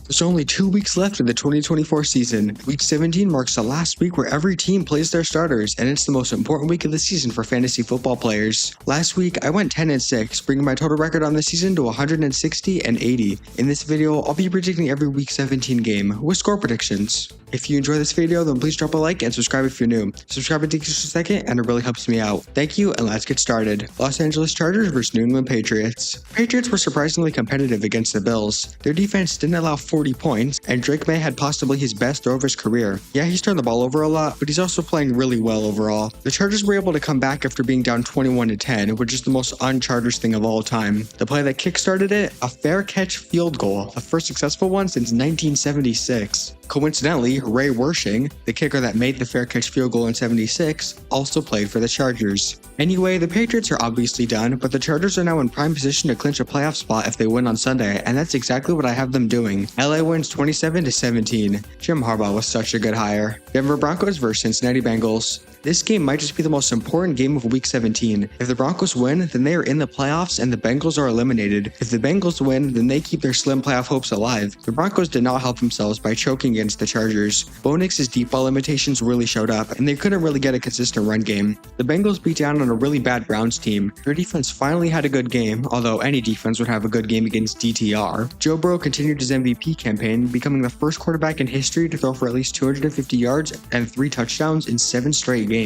There's only 2 weeks left of the 2024 season. Week 17 marks the last week where every team plays their starters, and it's the most important week of the season for fantasy football players. Last week, I went 10-6, bringing my total record on the season to 160 and 80. In this video, I'll be predicting every week 17 game with score predictions. If you enjoy this video, then please drop a like and subscribe if you're new. Subscribing takes just a second and it really helps me out. Thank you, and let's get started. Los Angeles Chargers vs New England Patriots. Patriots were surprisingly competitive against the Bills. Their defense didn't allow 40 points, and Drake May had possibly his best throw of his career. Yeah, he's turned the ball over a lot, but he's also playing really well overall. The Chargers were able to come back after being down 21-10, which is the most un-Chargers thing of all time. The play that kickstarted it, a fair catch field goal, the first successful one since 1976. Coincidentally, Ray Wersching, the kicker that made the fair catch field goal in 76, also played for the Chargers. Anyway, the Patriots are obviously done, but the Chargers are now in prime position to clinch a playoff spot if they win on Sunday, and that's exactly what I have them doing. LA wins 27-17. Jim Harbaugh was such a good hire. Denver Broncos vs Cincinnati Bengals. This game might just be the most important game of Week 17. If the Broncos win, then they are in the playoffs and the Bengals are eliminated. If the Bengals win, then they keep their slim playoff hopes alive. The Broncos did not help themselves by choking against the Chargers. Bo Nix's deep ball limitations really showed up, and they couldn't really get a consistent run game. The Bengals beat down on a really bad Browns team. Their defense finally had a good game, although any defense would have a good game against DTR. Joe Burrow continued his MVP campaign, becoming the first quarterback in history to throw for at least 250 yards and 3 touchdowns in 7 straight games.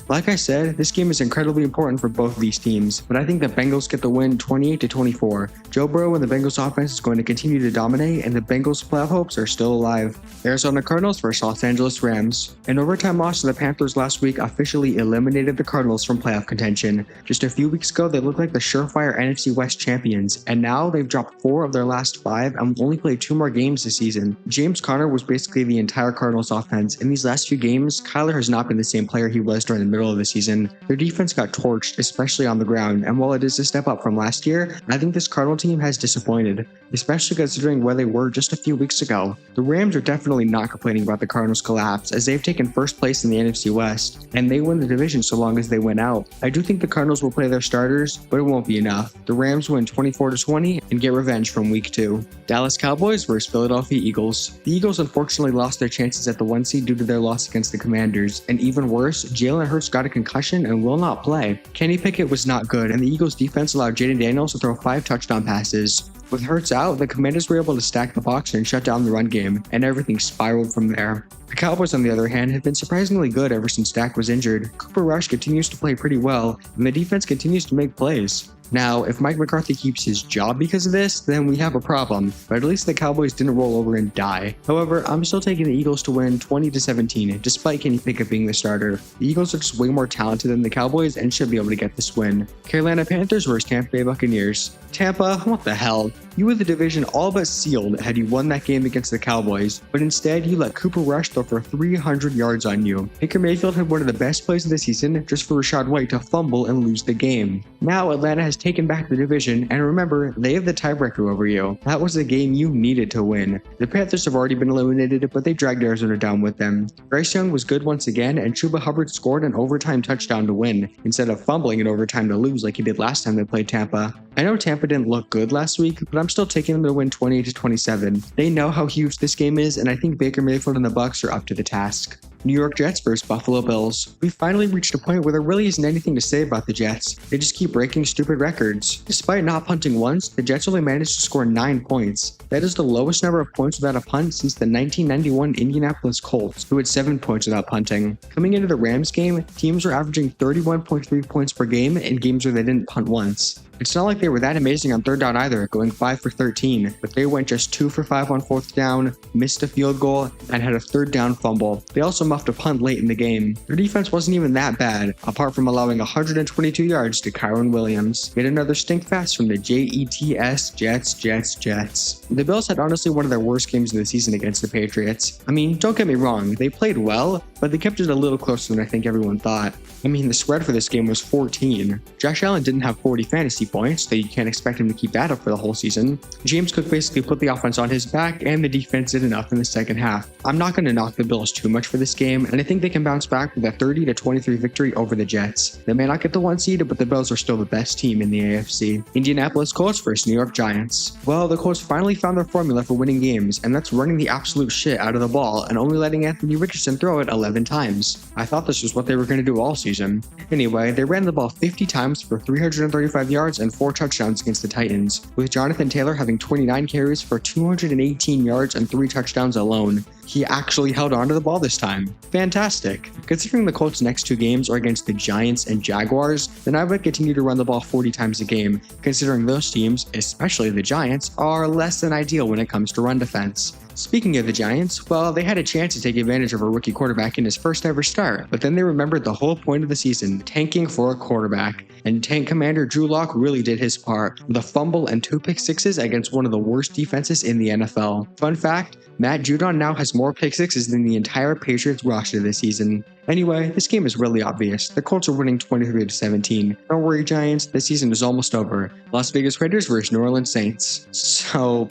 Like I said, this game is incredibly important for both of these teams, but I think the Bengals get the win 28-24. Joe Burrow and the Bengals offense is going to continue to dominate, and the Bengals' playoff hopes are still alive. Arizona Cardinals vs Los Angeles Rams. An overtime loss to the Panthers last week officially eliminated the Cardinals from playoff contention. Just a few weeks ago, they looked like the surefire NFC West champions, and now they've dropped 4 of their last 5 and only played 2 more games this season. James Conner was basically the entire Cardinals offense. In these last few games, Kyler has not been the same player he was during the middle of the season. Their defense got torched, especially on the ground, and while it is a step up from last year, I think this Cardinal team has disappointed, especially considering where they were just a few weeks ago. The Rams are definitely not complaining about the Cardinals' collapse, as they've taken first place in the NFC West, and they win the division so long as they win out. I do think the Cardinals will play their starters, but it won't be enough. The Rams win 24-20 and get revenge from Week 2. Dallas Cowboys vs Philadelphia Eagles. The Eagles unfortunately lost their chances at the 1 seed due to their loss against the Commanders, and even worse, Jalen Hurts got a concussion and will not play. Kenny Pickett was not good, and the Eagles defense allowed Jaden Daniels to throw 5 touchdown passes. With Hurts out, the Commanders were able to stack the box and shut down the run game, and everything spiraled from there. The Cowboys, on the other hand, have been surprisingly good ever since Dak was injured. Cooper Rush continues to play pretty well, and the defense continues to make plays. Now, if Mike McCarthy keeps his job because of this, then we have a problem, but at least the Cowboys didn't roll over and die. However, I'm still taking the Eagles to win 20-17, despite Kenny Pickett being the starter. The Eagles are just way more talented than the Cowboys and should be able to get this win. Carolina Panthers vs Tampa Bay Buccaneers. Tampa, what the hell? You had the division all but sealed had you won that game against the Cowboys, but instead you let Cooper Rush throw for 300 yards on you. Baker Mayfield had one of the best plays of the season just for Rachaad White to fumble and lose the game. Now Atlanta has taken back the division, and remember, they have the tiebreaker over you. That was a game you needed to win. The Panthers have already been eliminated, but they dragged Arizona down with them. Bryce Young was good once again, and Chuba Hubbard scored an overtime touchdown to win, instead of fumbling in overtime to lose like he did last time they played Tampa. I know Tampa didn't look good last week, but I'm still taking them to win 28-27. They know how huge this game is, and I think Baker Mayfield and the Bucs are up to the task. New York Jets vs Buffalo Bills. We finally reached a point where there really isn't anything to say about the Jets. They just keep breaking stupid records. Despite not punting once, the Jets only managed to score 9 points. That is the lowest number of points without a punt since the 1991 Indianapolis Colts, who had 7 points without punting. Coming into the Rams game, teams were averaging 31.3 points per game in games where they didn't punt once. It's not like they were that amazing on third down either, going 5 for 13, but they went just 2 for 5 on fourth down, missed a field goal, and had a third down fumble. They also muffed a punt late in the game. Their defense wasn't even that bad, apart from allowing 122 yards to Kyron Williams. Yet another stink fest from the Jets, Jets. The Bills had honestly one of their worst games of the season against the Patriots. I mean, don't get me wrong, they played well, but they kept it a little closer than I think everyone thought. I mean, the spread for this game was 14. Josh Allen didn't have 40 fantasy points, so you can't expect him to keep that up for the whole season. James Cook basically put the offense on his back, and the defense did enough in the second half. I'm not going to knock the Bills too much for this game, and I think they can bounce back with a 30-23 victory over the Jets. They may not get the 1 seed, but the Bills are still the best team in the AFC. Indianapolis Colts vs. New York Giants. Well, the Colts finally found their formula for winning games, and that's running the absolute shit out of the ball and only letting Anthony Richardson throw it 11 times. I thought this was what they were going to do all season. Anyway, they ran the ball 50 times for 335 yards and 4 touchdowns against the Titans, with Jonathan Taylor having 29 carries for 218 yards and 3 touchdowns alone. He actually held on to the ball this time. Fantastic. Considering the Colts' next 2 games are against the Giants and Jaguars, then I would continue to run the ball 40 times a game, considering those teams, especially the Giants, are less than ideal when it comes to run defense. Speaking of the Giants, well, they had a chance to take advantage of a rookie quarterback in his first ever start, but then they remembered the whole point of the season, tanking for a quarterback. And tank commander Drew Lock really did his part, with a fumble and 2 pick sixes against one of the worst defenses in the NFL. Fun fact, Matt Judon now has more pick sixes than the entire Patriots roster this season. Anyway, this game is really obvious. The Colts are winning 23-17. Don't worry, Giants, the season is almost over. Las Vegas Raiders vs. New Orleans Saints. So,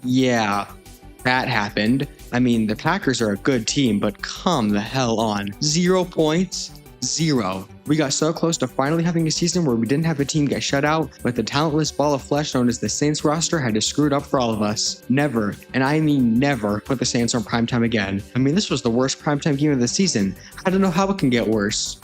yeah. That happened. I mean, the Packers are a good team, but come the hell on. 0 points? 0. We got so close to finally having a season where we didn't have a team get shut out, but the talentless ball of flesh known as the Saints roster had to screw it up for all of us. Never, and I mean never, put the Saints on primetime again. I mean, this was the worst primetime game of the season. I don't know how it can get worse.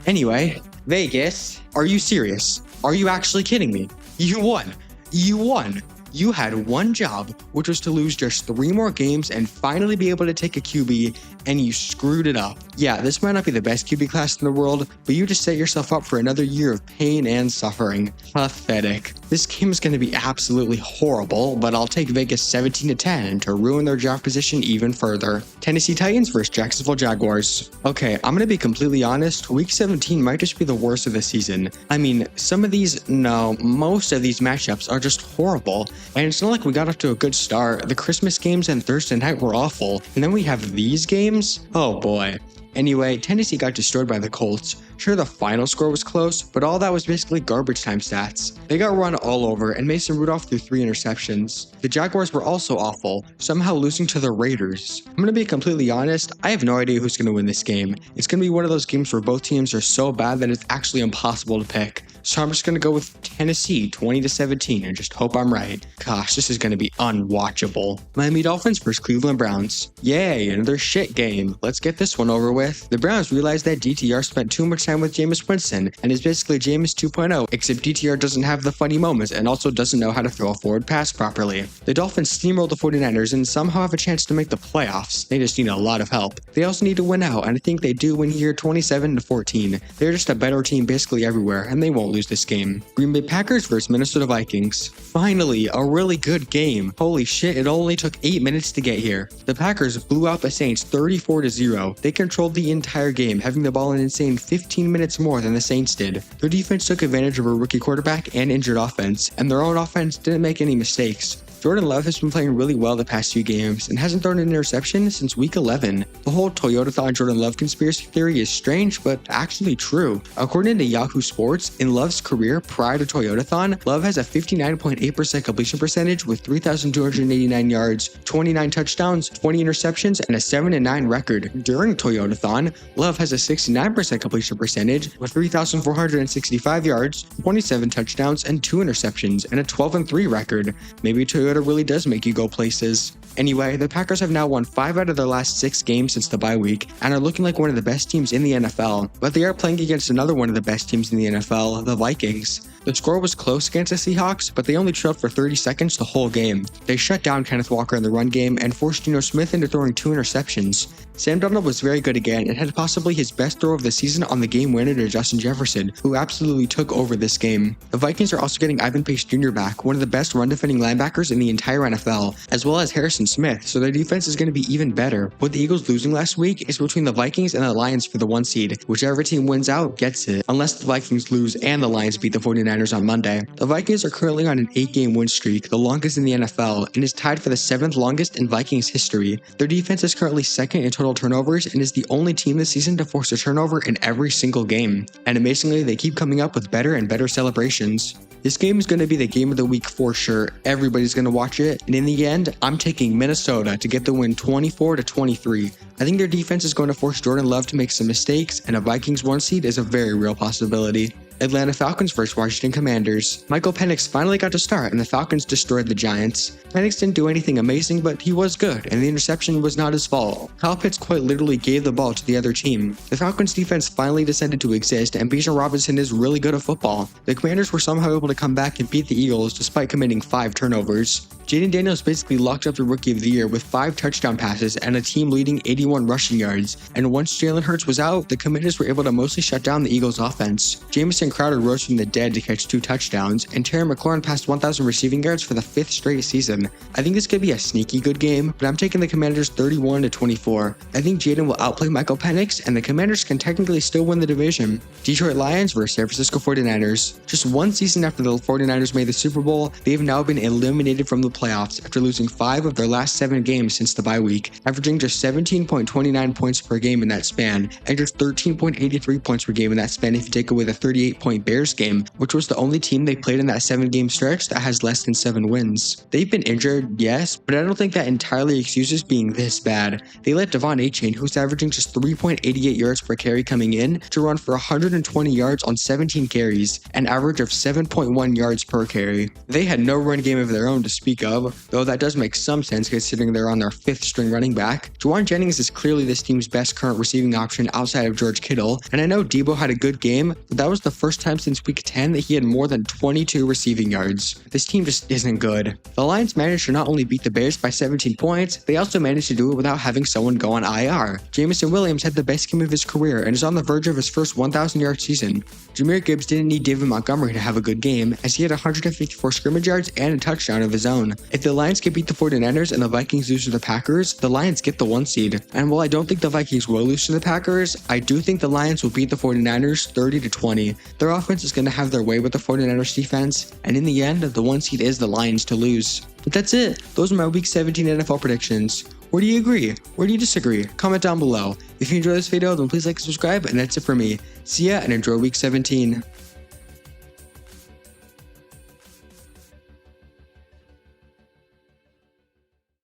Anyway, Vegas, are you serious? Are you actually kidding me? You won. You won. You had one job, which was to lose just 3 more games and finally be able to take a QB, and you screwed it up. Yeah, this might not be the best QB class in the world, but you just set yourself up for another year of pain and suffering. Pathetic. This game is going to be absolutely horrible, but I'll take Vegas 17-10 to ruin their draft position even further. Tennessee Titans vs. Jacksonville Jaguars. Okay, I'm going to be completely honest, Week 17 might just be the worst of the season. I mean, most of these matchups are just horrible. And it's not like we got off to a good start. The Christmas games and Thursday night were awful. And then we have these games? Oh boy. Anyway, Tennessee got destroyed by the Colts. Sure, the final score was close, but all that was basically garbage time stats. They got run all over, and Mason Rudolph threw 3 interceptions. The Jaguars were also awful, somehow losing to the Raiders. I'm going to be completely honest, I have no idea who's going to win this game. It's going to be one of those games where both teams are so bad that it's actually impossible to pick. So I'm just going to go with Tennessee 20-17 and just hope I'm right. Gosh, this is going to be unwatchable. Miami Dolphins vs. Cleveland Browns. Yay, another shit game. Let's get this one over with. The Browns realized that DTR spent too much time with Jameis Winston and is basically Jameis 2.0, except DTR doesn't have the funny moments and also doesn't know how to throw a forward pass properly. The Dolphins steamrolled the 49ers and somehow have a chance to make the playoffs. They just need a lot of help. They also need to win out, and I think they do win here 27-14. They're just a better team basically everywhere, and they won't lose this game. Green Bay Packers vs. Minnesota Vikings. Finally, a really good game. Holy shit, it only took 8 minutes to get here. The Packers blew out the Saints 34-0. They controlled the entire game, having the ball an insane 15 minutes more than the Saints did. Their defense took advantage of a rookie quarterback and injured offense, and their own offense didn't make any mistakes. Jordan Love has been playing really well the past few games and hasn't thrown an interception since week 11. The whole Toyotathon Jordan Love conspiracy theory is strange, but actually true. According to Yahoo Sports, in Love's career prior to Toyotathon, Love has a 59.8% completion percentage with 3,289 yards, 29 touchdowns, 20 interceptions, and a 7-9 record. During Toyotathon, Love has a 69% completion percentage with 3,465 yards, 27 touchdowns, and 2 interceptions, and a 12-3 record. Maybe Toyota really does make you go places. Anyway, the Packers have now won 5 out of their last 6 games since the bye week and are looking like one of the best teams in the NFL, but they are playing against another one of the best teams in the NFL, the Vikings. The score was close against the Seahawks, but they only trailed for 30 seconds the whole game. They shut down Kenneth Walker in the run game and forced Geno Smith into throwing 2 interceptions. Sam Darnold was very good again and had possibly his best throw of the season on the game winner to Justin Jefferson, who absolutely took over this game. The Vikings are also getting Ivan Pace Jr. back, one of the best run-defending linebackers in the entire NFL, as well as Harrison Smith, so their defense is going to be even better. With the Eagles losing last week, it's between the Vikings and the Lions for the 1 seed. Whichever team wins out gets it, unless the Vikings lose and the Lions beat the 49ers on Monday. The Vikings are currently on an 8-game win streak, the longest in the NFL, and is tied for the 7th longest in Vikings history. Their defense is currently 2nd in total turnovers and is the only team this season to force a turnover in every single game. And amazingly, they keep coming up with better and better celebrations. This game is going to be the game of the week for sure. Everybody's going to watch it, and in the end, I'm taking Minnesota to get the win 24-23. I think their defense is going to force Jordan Love to make some mistakes, and a Vikings 1 seed is a very real possibility. Atlanta Falcons vs Washington Commanders. Michael Penix finally got to start, and the Falcons destroyed the Giants. Penix didn't do anything amazing, but he was good, and the interception was not his fault. Kyle Pitts quite literally gave the ball to the other team. The Falcons defense finally decided to exist, and Bijan Robinson is really good at football. The Commanders were somehow able to come back and beat the Eagles despite committing 5 turnovers. Jaden Daniels basically locked up the Rookie of the Year with 5 touchdown passes and a team-leading 81 rushing yards, and once Jalen Hurts was out, the Commanders were able to mostly shut down the Eagles' offense. Jamison Crowder rose from the dead to catch 2 touchdowns, and Terry McLaurin passed 1,000 receiving yards for the 5th straight season. I think this could be a sneaky good game, but I'm taking the Commanders 31-24. I think Jaden will outplay Michael Penix, and the Commanders can technically still win the division. Detroit Lions vs San Francisco 49ers. Just 1 season after the 49ers made the Super Bowl, they've now been eliminated from the playoffs after losing 5 of their last 7 games since the bye week, averaging just 17.29 points per game in that span, and just 13.83 points per game in that span if you take away the 38-point Bears game, which was the only team they played in that 7-game stretch that has less than 7 wins. They've been injured, yes, but I don't think that entirely excuses being this bad. They let Devon Achane, who's averaging just 3.88 yards per carry coming in, to run for 120 yards on 17 carries, an average of 7.1 yards per carry. They had no run game of their own to speak of, though that does make some sense considering they're on their 5th string running back. Juwan Jennings is clearly this team's best current receiving option outside of George Kittle, and I know Debo had a good game, but that was the first time since week 10 that he had more than 22 receiving yards. This team just isn't good. The Lions managed to not only beat the Bears by 17 points, they also managed to do it without having someone go on IR. Jameson Williams had the best game of his career and is on the verge of his first 1,000-yard season. Jahmyr Gibbs didn't need David Montgomery to have a good game, as he had 154 scrimmage yards and a touchdown of his own. If the Lions can beat the 49ers and the Vikings lose to the Packers, the Lions get the 1 seed. And while I don't think the Vikings will lose to the Packers, I do think the Lions will beat the 49ers 30-20. Their offense is going to have their way with the 49ers defense, and in the end, the 1 seed is the Lions to lose. But that's it. Those are my Week 17 NFL predictions. Where do you agree? Where do you disagree? Comment down below. If you enjoyed this video, then please like and subscribe, and that's it for me. See ya and enjoy Week 17.